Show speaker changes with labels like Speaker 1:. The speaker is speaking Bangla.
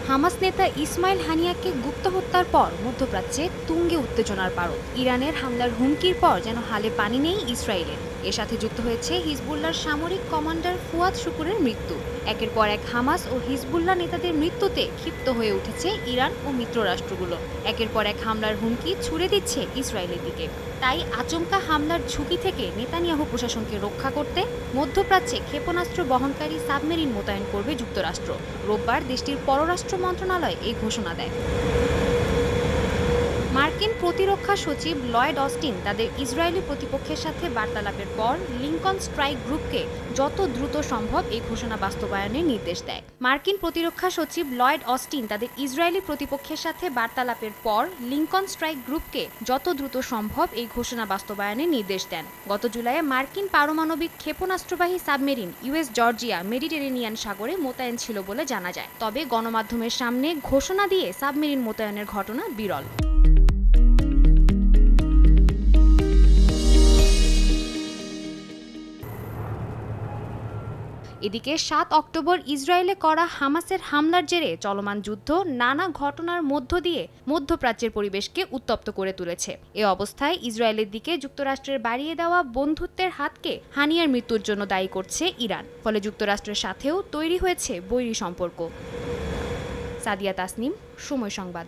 Speaker 1: হামাস নেতা ইসমাইল হানিয়াকে গুপ্ত হত্যার পর মধ্যপ্রাচ্যে তুঙ্গে উত্তেজনার পারদ। ইরানের হামলার হুমকির পর যেন হালে পানি নেই ইসরায়েলের। এর সাথে যুক্ত হয়েছে হিজবুল্লাহর সামরিক কমান্ডার ফুয়াদ শুকুরের মৃত্যু। একের পর এক হামাস ও হিজবুল্লাহ নেতাদের মৃত্যুতে ক্ষিপ্ত হয়ে উঠেছে ইরান ও মিত্ররাষ্ট্রগুলো। একের পর এক হামলার হুমকি ছুড়ে দিচ্ছে ইসরায়েলের দিকে। তাই আচমকা হামলার ঝুঁকি থেকে নেতানিয়াহু প্রশাসনকে রক্ষা করতে মধ্যপ্রাচ্যে ক্ষেপণাস্ত্র বহনকারী সাবমেরিন মোতায়েন করবে যুক্তরাষ্ট্র। রোববার দেশটির পররাষ্ট্র মন্ত্রণালয় এই ঘোষণা দেয়। মার্কিন প্রতিরক্ষা সচিব লয়েড অস্টিন তাদের ইসরায়েলি প্রতিপক্ষের সাথে বার্তালাপের পর লিঙ্কন স্ট্রাইক গ্রুপকে যত দ্রুত সম্ভব এই ঘোষণা বাস্তবায়নের নির্দেশ দেয়। মার্কিন প্রতিরক্ষা সচিব লয়েড অস্টিন তাদের ইসরায়েলি প্রতিপক্ষের সাথে বার্তালাপের পর লিঙ্কন স্ট্রাইক গ্রুপকে যত দ্রুত সম্ভব এই ঘোষণা বাস্তবায়নের নির্দেশ দেন। গত জুলাইয়ে মার্কিন পারমাণবিক ক্ষেপণাস্ত্রবাহী সাবমেরিন ইউএস জর্জিয়া মেডিটেরেনিয়ান সাগরে মোতায়েন ছিল বলে জানা যায়। তবে গণমাধ্যমের সামনে ঘোষণা দিয়ে সাবমেরিন মোতায়েনের ঘটনা বিরল। এদিকে ৭ অক্টোবর ইসরায়েলে করা হামাসের হামলার জেরে চলমান যুদ্ধ নানা ঘটনার মধ্য দিয়ে মধ্যপ্রাচ্যের পরিবেশকে উত্তপ্ত করে তুলেছে। এ অবস্থায় ইসরায়েলের দিকে যুক্তরাষ্ট্রের বাড়িয়ে দেওয়া বন্ধুত্বের হাতকে হানিয়ার মৃত্যুর জন্য দায়ী করছে ইরান। ফলে যুক্তরাষ্ট্রের সাথেও তৈরি হয়েছে বৈরী সম্পর্ক। সাদিয়া তাসনিম, সময় সংবাদ।